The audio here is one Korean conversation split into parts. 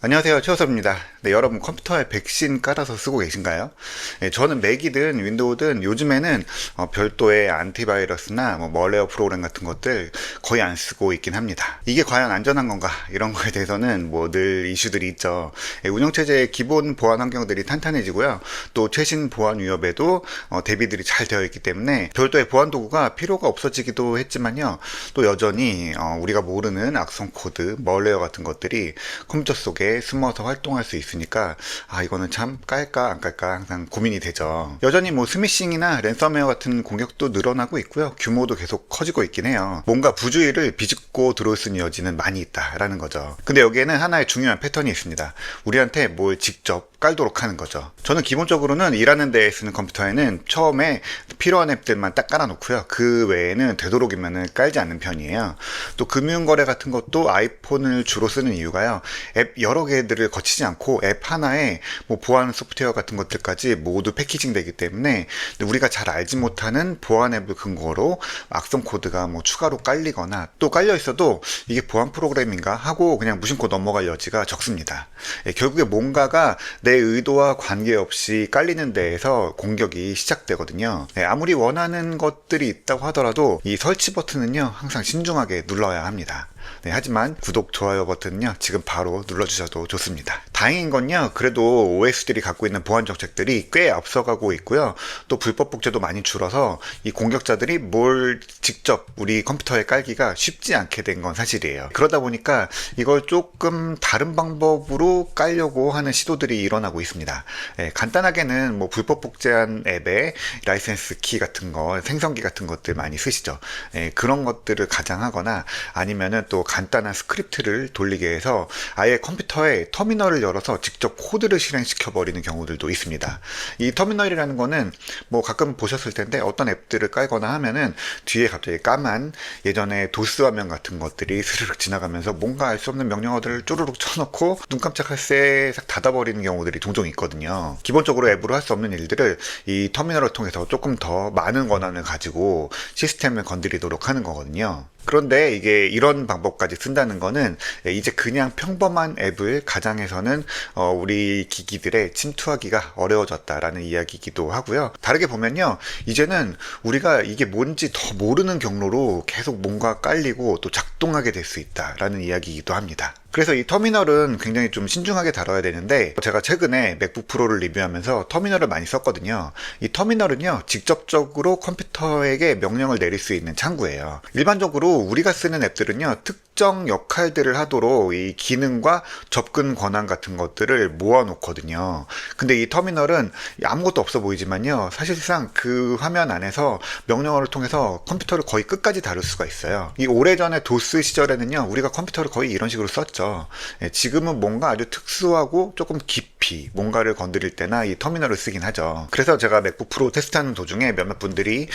안녕하세요, 최호섭입니다. 네, 여러분 컴퓨터에 백신 깔아서 쓰고 계신가요? 네, 저는 맥이든 윈도우든 요즘에는 별도의 안티바이러스나 멀웨어 프로그램 같은 것들 거의 안 쓰고 있긴 합니다. 이게 과연 안전한 건가? 이런 거에 대해서는 늘 이슈들이 있죠. 운영체제의 기본 보안 환경들이 탄탄해지고요. 또 최신 보안 위협에도 대비들이 잘 되어 있기 때문에 별도의 보안 도구가 필요가 없어지기도 했지만요. 또 여전히 우리가 모르는 악성 코드, 멀웨어 같은 것들이 컴퓨터 속에 숨어서 활동할 수 있으니까 이거는 참 깔까 안 깔까 항상 고민이 되죠. 여전히 스미싱이나 랜섬웨어 같은 공격도 늘어나고 있고요. 규모도 계속 커지고 있긴 해요. 뭔가 부주의를 비집고 들어올 수 있는 여지는 많이 있다라는 거죠. 근데 여기에는 하나의 중요한 패턴이 있습니다. 우리한테 뭘 직접 깔도록 하는 거죠. 저는 기본적으로는 일하는 데에 쓰는 컴퓨터에는 처음에 필요한 앱들만 딱 깔아놓고요. 그 외에는 되도록이면 깔지 않는 편이에요. 또 금융거래 같은 것도 아이폰을 주로 쓰는 이유가요. 앱 여러 개들을 거치지 않고 앱 하나에 보안 소프트웨어 같은 것들까지 모두 패키징 되기 때문에 우리가 잘 알지 못하는 보안 앱을 근거로 악성 코드가 추가로 깔리거나 또 깔려 있어도 이게 보안 프로그램인가 하고 그냥 무심코 넘어갈 여지가 적습니다. 결국에 뭔가가 내 의도와 관계없이 깔리는 데에서 공격이 시작되거든요. 아무리 원하는 것들이 있다고 하더라도 이 설치 버튼은요 항상 신중하게 눌러야 합니다. 하지만 구독, 좋아요 버튼은요 지금 바로 눌러주셔도 좋습니다. 다행인 건요 그래도 OS들이 갖고 있는 보안 정책들이 꽤 앞서가고 있고요. 또 불법 복제도 많이 줄어서 이 공격자들이 뭘 직접 우리 컴퓨터에 깔기가 쉽지 않게 된 건 사실이에요. 그러다 보니까 이걸 조금 다른 방법으로 깔려고 하는 시도들이 일어나고 있습니다. 간단하게는 불법 복제한 앱에 라이센스 키 같은 거, 생성기 같은 것들 많이 쓰시죠. 그런 것들을 가장하거나 아니면은 또 간단한 스크립트를 돌리게 해서 아예 컴퓨터에 터미널을 열어서 직접 코드를 실행시켜 버리는 경우들도 있습니다. 이 터미널이라는 거는 가끔 보셨을 텐데 어떤 앱들을 깔거나 하면은 뒤에 갑자기 까만 예전에 도스 화면 같은 것들이 스르륵 지나가면서 뭔가 알 수 없는 명령어들을 쪼르륵 쳐놓고 눈 깜짝할 새 싹 닫아버리는 경우들이 종종 있거든요. 기본적으로 앱으로 할 수 없는 일들을 이 터미널을 통해서 조금 더 많은 권한을 가지고 시스템을 건드리도록 하는 거거든요. 그런데 이게 이런 방법까지 쓴다는 거는 이제 그냥 평범한 앱을 가장해서는 우리 기기들에 침투하기가 어려워졌다라는 이야기이기도 하고요. 다르게 보면요. 이제는 우리가 이게 뭔지 더 모르는 경로로 계속 뭔가 깔리고 또 작동하게 될 수 있다라는 이야기이기도 합니다. 그래서 이 터미널은 굉장히 좀 신중하게 다뤄야 되는데 제가 최근에 맥북 프로를 리뷰하면서 터미널을 많이 썼거든요. 이 터미널은요 직접적으로 컴퓨터에게 명령을 내릴 수 있는 창구예요. 일반적으로 우리가 쓰는 앱들은요 특정 역할들을 하도록 이 기능과 접근 권한 같은 것들을 모아놓거든요. 근데 이 터미널은 아무것도 없어 보이지만요 사실상 그 화면 안에서 명령어를 통해서 컴퓨터를 거의 끝까지 다룰 수가 있어요. 이 오래전에 도스 시절에는요 우리가 컴퓨터를 거의 이런 식으로 썼죠. 지금은 뭔가 아주 특수하고 조금 깊이 뭔가를 건드릴 때나 이 터미널을 쓰긴 하죠. 그래서 제가 맥북 프로 테스트하는 도중에 몇몇 분들이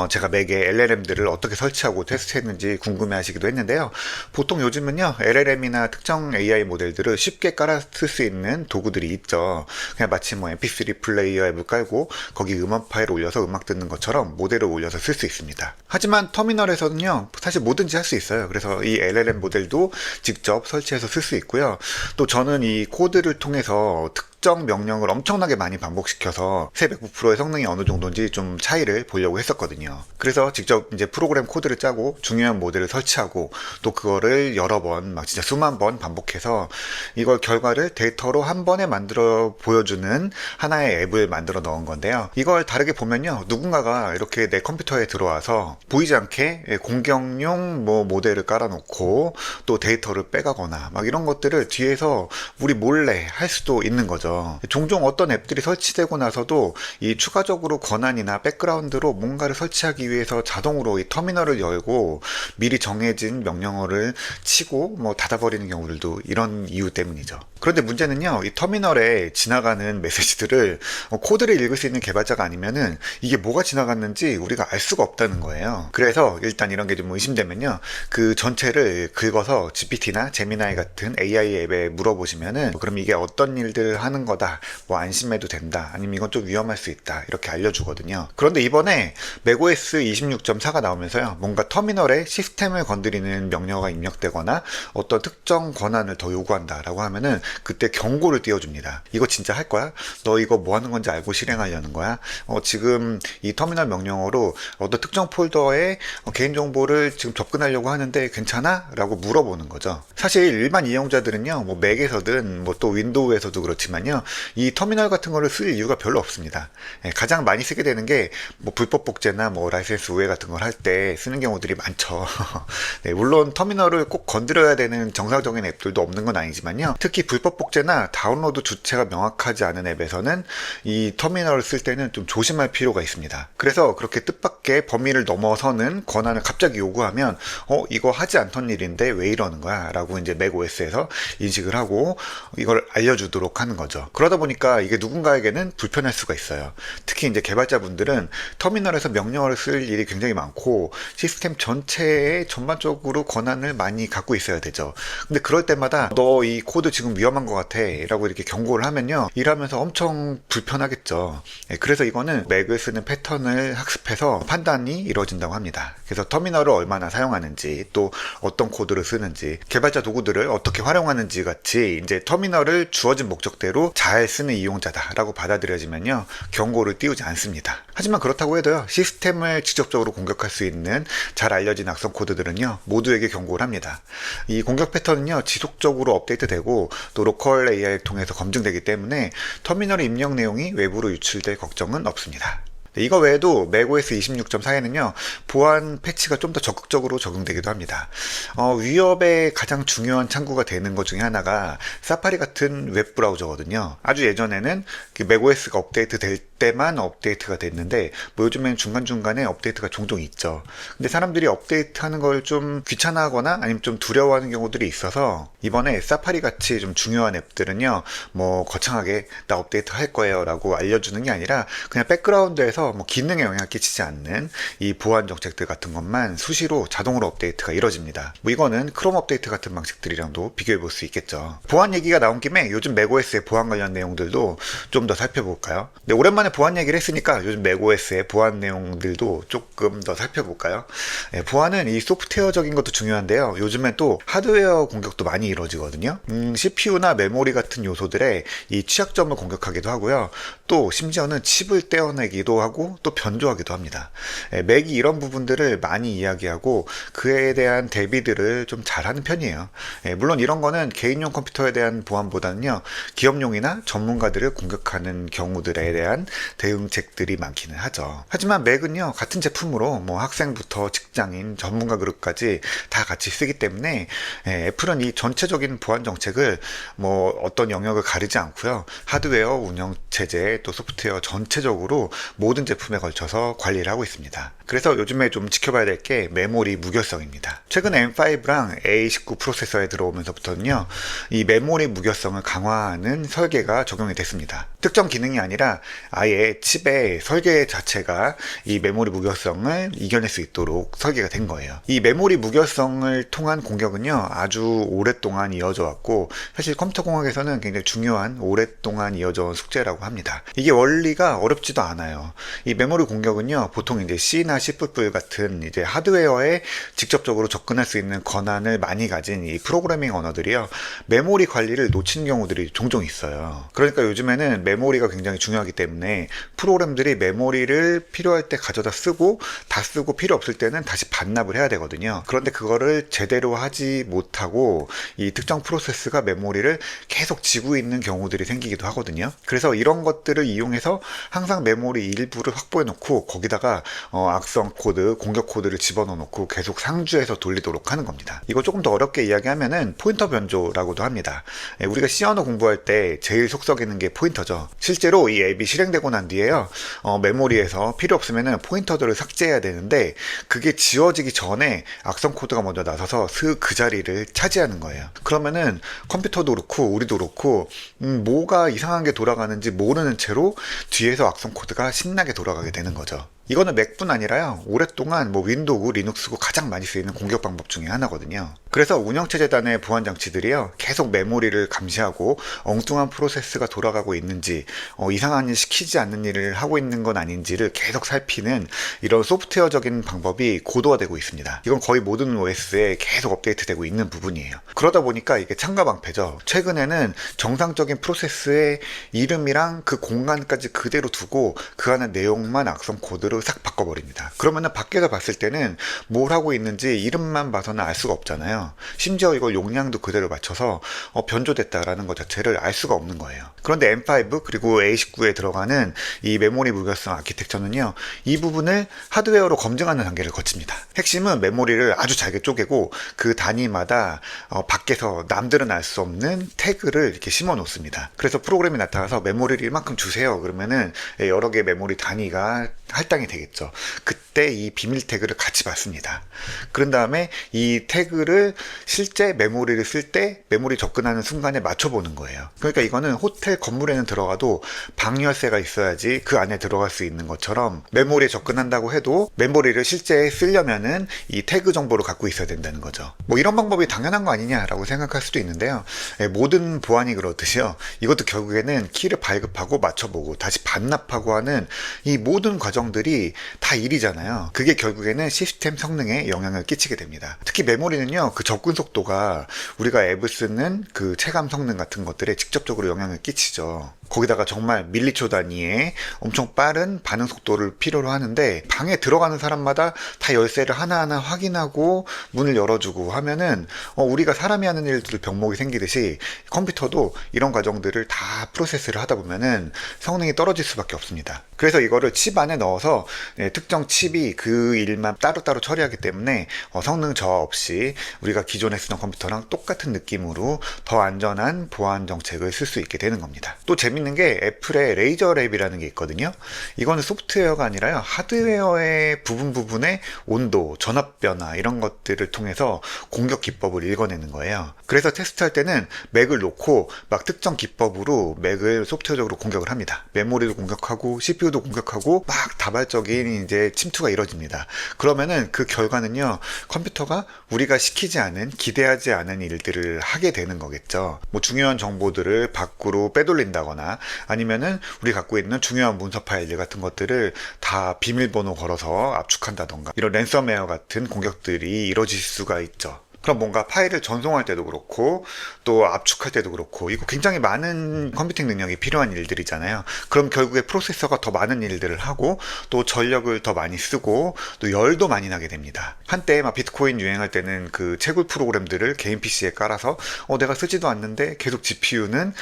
제가 맥에 LLM들을 어떻게 설치하고 테스트했는지 궁금해 하시기도 했는데요. 보통 요즘은요 LLM이나 특정 AI 모델들을 쉽게 깔아 쓸 수 있는 도구들이 있죠. 그냥 마치 MP3 플레이어 앱을 깔고 거기 음원 파일을 올려서 음악 듣는 것처럼 모델을 올려서 쓸 수 있습니다. 하지만 터미널에서는요 사실 뭐든지 할 수 있어요. 그래서 이 LLM 모델도 직접 설치해서 쓸 수 있고요. 또 저는 이 코드를 통해서 특정 명령을 엄청나게 많이 반복시켜서 새 맥북 프로의 성능이 어느 정도인지 좀 차이를 보려고 했었거든요. 그래서 직접 이제 프로그램 코드를 짜고 중요한 모델을 설치하고 또 그거를 여러 번 진짜 수만 번 반복해서 이걸 결과를 데이터로 한 번에 만들어 보여주는 하나의 앱을 만들어 넣은 건데요. 이걸 다르게 보면요 누군가가 이렇게 내 컴퓨터에 들어와서 보이지 않게 공격용 모델을 깔아놓고 또 데이터를 빼가거나 이런 것들을 뒤에서 우리 몰래 할 수도 있는 거죠. 종종 어떤 앱들이 설치되고 나서도 이 추가적으로 권한이나 백그라운드로 뭔가를 설치하기 위해서 자동으로 이 터미널을 열고 미리 정해진 명령어를 치고 닫아버리는 경우들도 이런 이유 때문이죠. 그런데 문제는요 이 터미널에 지나가는 메시지들을 코드를 읽을 수 있는 개발자가 아니면은 이게 뭐가 지나갔는지 우리가 알 수가 없다는 거예요. 그래서 일단 이런 게 좀 의심되면요 그 전체를 긁어서 GPT나 제미나이 같은 AI 앱에 물어보시면은 그럼 이게 어떤 일들을 하는 거다, 안심해도 된다, 아니면 이건 좀 위험할 수 있다 이렇게 알려주거든요. 그런데 이번에 맥OS 26.4가 나오면서요 뭔가 터미널에 시스템을 건드리는 명령어가 입력되거나 어떤 특정 권한을 더 요구한다라고 하면은 그때 경고를 띄워줍니다. 이거 진짜 할 거야? 너 이거 뭐 하는 건지 알고 실행하려는 거야? 지금 이 터미널 명령어로 어떤 특정 폴더에 개인정보를 지금 접근하려고 하는데 괜찮아? 라고 물어보는 거죠. 사실 일반 이용자들은요, 뭐 맥에서든 뭐 또 윈도우에서도 그렇지만요, 이 터미널 같은 거를 쓸 이유가 별로 없습니다. 가장 많이 쓰게 되는 게 뭐 불법 복제나 뭐 라이센스 우회 같은 걸 할 때 쓰는 경우들이 많죠. 네, 물론 터미널을 꼭 건드려야 되는 정상적인 앱들도 없는 건 아니지만요, 특히 불법 복제나 다운로드 주체가 명확하지 않은 앱에서는 이 터미널을 쓸 때는 좀 조심할 필요가 있습니다. 그래서 그렇게 뜻밖의 범위를 넘어서는 권한을 갑자기 요구하면 이거 하지 않던 일인데 왜 이러는 거야? 라고 이제 맥OS에서 인식을 하고 이걸 알려주도록 하는 거죠. 그러다 보니까 이게 누군가에게는 불편할 수가 있어요. 특히 이제 개발자분들은 터미널에서 명령어를 쓸 일이 굉장히 많고 시스템 전체에 전반적으로 권한을 많이 갖고 있어야 되죠. 근데 그럴 때마다 너 이 코드 지금 위험한 것 같아 라고 이렇게 경고를 하면요, 일하면서 엄청 불편하겠죠. 그래서 이거는 맥을 쓰는 패턴을 학습해서 판단이 이루어진다고 합니다. 그래서 터미널을 얼마나 사용하는지, 또 어떤 코드를 쓰는지, 개발자 도구들을 어떻게 활용하는지 같이 이제 터미널을 주어진 목적대로 잘 쓰는 이용자다라고 받아들여지면요, 경고를 띄우지 않습니다. 하지만 그렇다고 해도요, 시스템을 직접적으로 공격할 수 있는 잘 알려진 악성 코드들은요, 모두에게 경고를 합니다. 이 공격 패턴은요, 지속적으로 업데이트되고 또 로컬 AI를 통해서 검증되기 때문에 터미널의 입력 내용이 외부로 유출될 걱정은 없습니다. 이거 외에도 맥OS 26.4에는요, 보안 패치가 좀 더 적극적으로 적용되기도 합니다. 위협의 가장 중요한 창구가 되는 것 중에 하나가 사파리 같은 웹 브라우저거든요. 아주 예전에는 맥OS가 업데이트 될 때만 업데이트가 됐는데, 뭐 요즘엔 중간중간에 업데이트가 종종 있죠. 근데 사람들이 업데이트 하는 걸 좀 귀찮아하거나 아니면 좀 두려워하는 경우들이 있어서 이번에 사파리 같이 좀 중요한 앱들은요, 뭐 거창하게 나 업데이트 할 거예요 라고 알려주는 게 아니라 그냥 백그라운드에서 뭐 기능에 영향을 끼치지 않는 이 보안 정책들 같은 것만 수시로 자동으로 업데이트가 이루어집니다. 뭐 이거는 크롬 업데이트 같은 방식들이랑도 비교해 볼 수 있겠죠. 보안 얘기가 나온 김에 요즘 맥OS의 보안 관련 내용들도 좀 더 살펴볼까요? 네, 오랜만에 보안 얘기를 했으니까 요즘 맥OS의 보안 내용들도 조금 더 살펴볼까요? 네, 보안은 이 소프트웨어적인 것도 중요한데요, 요즘엔 또 하드웨어 공격도 많이 이루어지거든요. CPU나 메모리 같은 요소들의 이 취약점을 공격하기도 하고요, 또 심지어는 칩을 떼어내기도 하고 또 변조하기도 합니다. 맥이 이런 부분들을 많이 이야기하고 그에 대한 대비들을 좀 잘하는 편이에요. 물론 이런 거는 개인용 컴퓨터에 대한 보안보다는요, 기업용이나 전문가들을 공격하는 경우들에 대한 대응책들이 많기는 하죠. 하지만 맥은요, 같은 제품으로 뭐 학생부터 직장인, 전문가 그룹까지 다 같이 쓰기 때문에 애플은 이 전체적인 보안 정책을 뭐 어떤 영역을 가리지 않고요, 하드웨어, 운영체제, 또 소프트웨어 전체적으로 모든 제품에 걸쳐서 관리를 하고 있습니다. 그래서 요즘에 좀 지켜봐야 될 게 메모리 무결성입니다. 최근에 M5랑 A19 프로세서에 들어오면서부터는요, 이 메모리 무결성을 강화하는 설계가 적용이 됐습니다. 특정 기능이 아니라 아예 칩의 설계 자체가 이 메모리 무결성을 이겨낼 수 있도록 설계가 된 거예요. 이 메모리 무결성을 통한 공격은요, 아주 오랫동안 이어져 왔고 사실 컴퓨터 공학에서는 굉장히 중요한 오랫동안 이어져 온 숙제라고 합니다. 이게 원리가 어렵지도 않아요. 이 메모리 공격은요, 보통 이제 C나 C++ 같은 이제 하드웨어에 직접적으로 접근할 수 있는 권한을 많이 가진 이 프로그래밍 언어들이요, 메모리 관리를 놓친 경우들이 종종 있어요. 그러니까 요즘에는 메모리가 굉장히 중요하기 때문에 프로그램들이 메모리를 필요할 때 가져다 쓰고 다 쓰고 필요 없을 때는 다시 반납을 해야 되거든요. 그런데 그거를 제대로 하지 못하고 이 특정 프로세스가 메모리를 계속 쥐고 있는 경우들이 생기기도 하거든요. 그래서 이런 것들을 이용해서 항상 메모리 일부를 확보해 놓고 거기다가 악성 코드, 공격 코드를 집어넣어 놓고 계속 상주해서 돌리도록 하는 겁니다. 이거 조금 더 어렵게 이야기하면은 포인터 변조라고도 합니다. 우리가 C 언어 공부할 때 제일 속 썩이는 게 포인터죠. 실제로 이 앱이 실행되고 난 뒤에요, 메모리에서 필요 없으면은 포인터들을 삭제해야 되는데 그게 지워지기 전에 악성 코드가 먼저 나서서 그 자리를 차지하는 거예요. 그러면은 컴퓨터도 그렇고 우리도 그렇고 뭐가 이상한 게 돌아가는지 모르는 채로 뒤에서 악성 코드가 신나게 돌아가게 되는 거죠. 이거는 맥뿐 아니라요, 오랫동안 뭐 윈도우, 리눅스고 가장 많이 쓰이는 공격 방법 중에 하나거든요. 그래서 운영체제단의 보안 장치들이요, 계속 메모리를 감시하고 엉뚱한 프로세스가 돌아가고 있는지, 이상한 일 시키지 않는 일을 하고 있는 건 아닌지를 계속 살피는 이런 소프트웨어적인 방법이 고도화되고 있습니다. 이건 거의 모든 OS에 계속 업데이트되고 있는 부분이에요. 그러다 보니까 이게 창가방패죠. 최근에는 정상적인 프로세스의 이름이랑 그 공간까지 그대로 두고 그 안에 내용만 악성 코드로 싹 바꿔버립니다. 그러면은 밖에서 봤을 때는 뭘 하고 있는지 이름만 봐서는 알 수가 없잖아요. 심지어 이걸 용량도 그대로 맞춰서 변조됐다라는 것 자체를 알 수가 없는 거예요. 그런데 M5 그리고 A19에 들어가는 이 메모리 무결성 아키텍처는요, 이 부분을 하드웨어로 검증하는 단계를 거칩니다. 핵심은 메모리를 아주 잘게 쪼개고 그 단위마다 밖에서 남들은 알 수 없는 태그를 이렇게 심어 놓습니다. 그래서 프로그램이 나타나서 메모리를 이만큼 주세요 그러면은 여러 개의 메모리 단위가 할당이 되겠죠. 그때 이 비밀 태그를 같이 받습니다. 그런 다음에 이 태그를 실제 메모리를 쓸 때 메모리 접근하는 순간에 맞춰보는 거예요. 그러니까 이거는 호텔 건물에는 들어가도 방 열쇠가 있어야지 그 안에 들어갈 수 있는 것처럼, 메모리에 접근한다고 해도 메모리를 실제 쓰려면은 이 태그 정보를 갖고 있어야 된다는 거죠. 뭐 이런 방법이 당연한 거 아니냐라고 생각할 수도 있는데요, 모든 보안이 그렇듯이요, 이것도 결국에는 키를 발급하고 맞춰보고 다시 반납하고 하는 이 모든 과정들이 다 일이잖아요. 그게 결국에는 시스템 성능에 영향을 끼치게 됩니다. 특히 메모리는요, 그 접근 속도가 우리가 앱을 쓰는 그 체감 성능 같은 것들에 직접적으로 영향을 끼치죠. 거기다가 정말 밀리초 단위의 엄청 빠른 반응 속도를 필요로 하는데, 방에 들어가는 사람마다 다 열쇠를 하나하나 확인하고 문을 열어주고 하면은 우리가 사람이 하는 일들 병목이 생기듯이 컴퓨터도 이런 과정들을 다 프로세스를 하다 보면은 성능이 떨어질 수밖에 없습니다. 그래서 이거를 칩 안에 넣어서 특정 칩이 그 일만 따로따로 처리하기 때문에 성능 저하 없이 우리가 기존에 쓰던 컴퓨터랑 똑같은 느낌으로 더 안전한 보안 정책을 쓸 수 있게 되는 겁니다. 또 재밌는 게 애플의 레이저 랩이라는 게 있거든요. 이거는 소프트웨어가 아니라요, 하드웨어의 부분의 온도, 전압 변화 이런 것들을 통해서 공격 기법을 읽어내는 거예요. 그래서 테스트할 때는 맥을 놓고 막 특정 기법으로 맥을 소프트웨어적으로 공격을 합니다. 메모리도 공격하고 CPU도 공격하고 막 다발적인 이제 침투가 이루어집니다. 그러면은 그 결과는요, 컴퓨터가 우리가 시키지 않은, 기대하지 않은 일들을 하게 되는 거겠죠. 뭐 중요한 정보들을 밖으로 빼돌린다거나, 아니면은 우리 갖고 있는 중요한 문서 파일들 같은 것들을 다 비밀번호 걸어서 압축한다던가, 이런 랜섬웨어 같은 공격들이 이루어질 수가 있죠. 그럼 뭔가 파일을 전송할 때도 그렇고 또 압축할 때도 그렇고, 이거 굉장히 많은 컴퓨팅 능력이 필요한 일들이잖아요. 그럼 결국에 프로세서가 더 많은 일들을 하고 또 전력을 더 많이 쓰고 또 열도 많이 나게 됩니다. 한때 막 비트코인 유행할 때는 그 채굴 프로그램들을 개인 PC에 깔아서 내가 쓰지도 않는데 계속 GPU는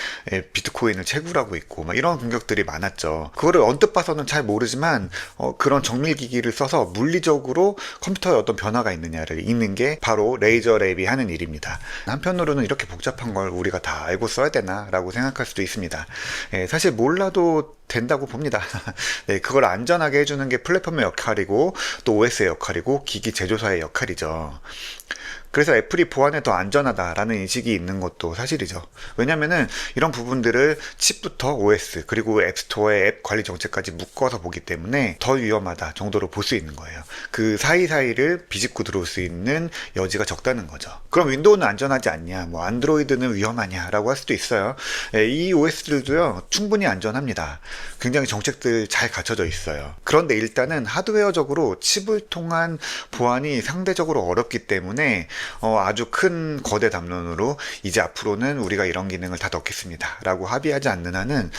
비트코인을 채굴하고 있고 막 이런 공격들이 많았죠. 그거를 언뜻 봐서는 잘 모르지만 그런 정밀기기를 써서 물리적으로 컴퓨터에 어떤 변화가 있느냐를 읽는 게 바로 레이저 랩이 하는 일입니다. 한편으로는 이렇게 복잡한 걸 우리가 다 알고 써야 되나 라고 생각할 수도 있습니다. 사실 몰라도 된다고 봅니다. 네, 그걸 안전하게 해주는 게 플랫폼의 역할이고 또 OS의 역할이고 기기 제조사의 역할이죠. 그래서 애플이 보안에 더 안전하다라는 인식이 있는 것도 사실이죠. 왜냐면은 이런 부분들을 칩부터 OS 그리고 앱스토어의 앱 관리 정책까지 묶어서 보기 때문에 더 위험하다 정도로 볼 수 있는 거예요. 그 사이사이를 비집고 들어올 수 있는 여지가 적다는 거죠. 그럼 윈도우는 안전하지 않냐, 뭐 안드로이드는 위험하냐 라고 할 수도 있어요. 이 OS들도요 충분히 안전합니다. 굉장히 정책들 잘 갖춰져 있어요. 그런데 일단은 하드웨어적으로 칩을 통한 보안이 상대적으로 어렵기 때문에 아주 큰 거대 담론으로 이제 앞으로는 우리가 이런 기능을 다 넣겠습니다 라고 합의하지 않는 한은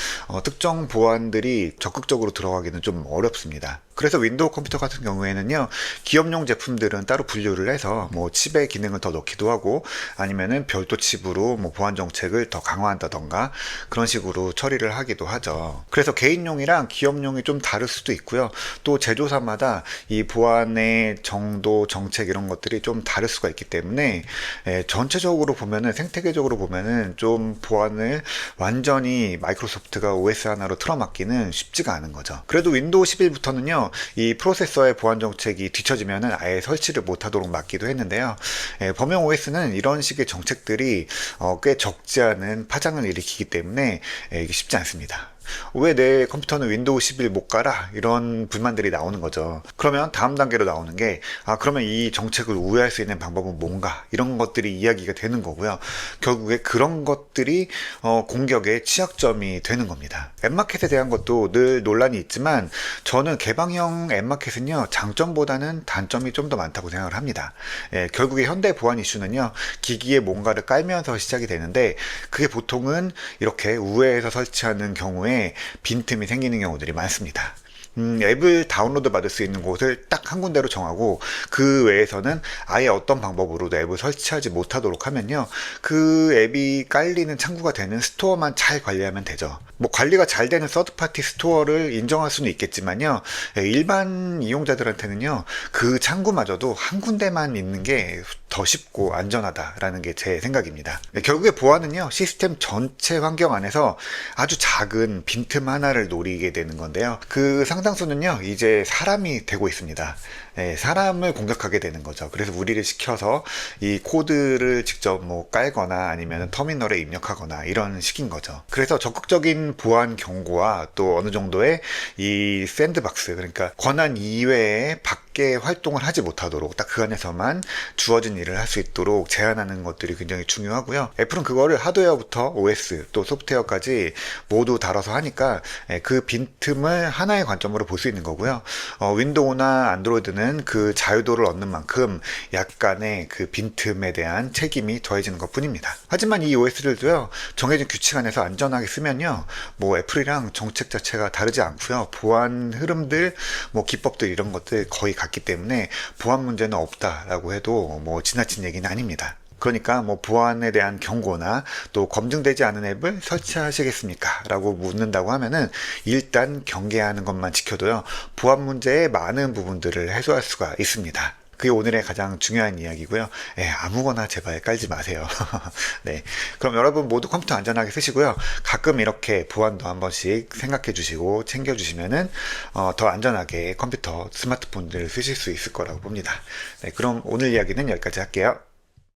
특정 보안들이 적극적으로 들어가기는 좀 어렵습니다. 그래서 윈도우 컴퓨터 같은 경우에는요, 기업용 제품들은 따로 분류를 해서 뭐 칩의 기능을 더 넣기도 하고, 아니면은 별도 칩으로 뭐 보안 정책을 더 강화한다던가 그런 식으로 처리를 하기도 하죠. 그래서 개인용이랑 기업용이 좀 다를 수도 있고요. 또 제조사마다 이 보안의 정도, 정책 이런 것들이 좀 다를 수가 있기 때문에 전체적으로 보면은, 생태계적으로 보면은 좀 보안을 완전히 마이크로소프트가 OS 하나로 틀어막기는 쉽지가 않은 거죠. 그래도 윈도우 11부터는요 이 프로세서의 보안 정책이 뒤처지면은 아예 설치를 못하도록 막기도 했는데요. 범용 OS는 이런 식의 정책들이 꽤 적지 않은 파장을 일으키기 때문에 이게 쉽지 않습니다. 왜 내 컴퓨터는 윈도우 11 못 깔아? 이런 불만들이 나오는 거죠. 그러면 다음 단계로 나오는 게, 그러면 이 정책을 우회할 수 있는 방법은 뭔가? 이런 것들이 이야기가 되는 거고요. 결국에 그런 것들이 공격의 취약점이 되는 겁니다. 앱마켓에 대한 것도 늘 논란이 있지만 저는 개방형 앱마켓은요, 장점보다는 단점이 좀 더 많다고 생각을 합니다. 결국에 현대 보안 이슈는요, 기기에 뭔가를 깔면서 시작이 되는데 그게 보통은 이렇게 우회해서 설치하는 경우에 빈틈이 생기는 경우들이 많습니다. 앱을 다운로드 받을 수 있는 곳을 딱 한 군데로 정하고 그 외에서는 아예 어떤 방법으로도 앱을 설치하지 못하도록 하면요, 그 앱이 깔리는 창구가 되는 스토어만 잘 관리하면 되죠. 뭐 관리가 잘 되는 서드파티 스토어를 인정할 수는 있겠지만요, 일반 이용자들한테는요, 그 창구마저도 한 군데만 있는 게 더 쉽고 안전하다라는 게 제 생각입니다. 결국에 보안은요, 시스템 전체 환경 안에서 아주 작은 빈틈 하나를 노리게 되는 건데요, 그 상당수는요 이제 사람이 되고 있습니다. 사람을 공격하게 되는 거죠. 그래서 무리를 시켜서 이 코드를 직접 뭐 깔거나 아니면 터미널에 입력하거나 이런 식인 거죠. 그래서 적극적인 보안 경고와 또 어느 정도의 이 샌드박스, 그러니까 권한 이외에 밖에 활동을 하지 못하도록 딱 그 안에서만 주어진 일을 할 수 있도록 제한하는 것들이 굉장히 중요하고요. 애플은 그거를 하드웨어부터 OS 또 소프트웨어까지 모두 다뤄서 하니까 그 빈틈을 하나의 관점으로 볼 수 있는 거고요. 윈도우나 안드로이드는 그 자유도를 얻는 만큼 약간의 그 빈틈에 대한 책임이 더해지는 것 뿐입니다. 하지만 이 OS들도요, 정해진 규칙 안에서 안전하게 쓰면요, 뭐 애플이랑 정책 자체가 다르지 않고요, 보안 흐름들, 뭐 기법들 이런 것들 거의 같기 때문에 보안 문제는 없다라고 해도 뭐 지나친 얘기는 아닙니다. 그러니까 뭐 보안에 대한 경고나 또 검증되지 않은 앱을 설치하시겠습니까? 라고 묻는다고 하면은 일단 경계하는 것만 지켜도요, 보안 문제의 많은 부분들을 해소할 수가 있습니다. 그게 오늘의 가장 중요한 이야기고요. 아무거나 제발 깔지 마세요. 네, 그럼 여러분 모두 컴퓨터 안전하게 쓰시고요. 가끔 이렇게 보안도 한 번씩 생각해 주시고 챙겨 주시면은 더 안전하게 컴퓨터, 스마트폰들을 쓰실 수 있을 거라고 봅니다. 네, 그럼 오늘 이야기는 여기까지 할게요.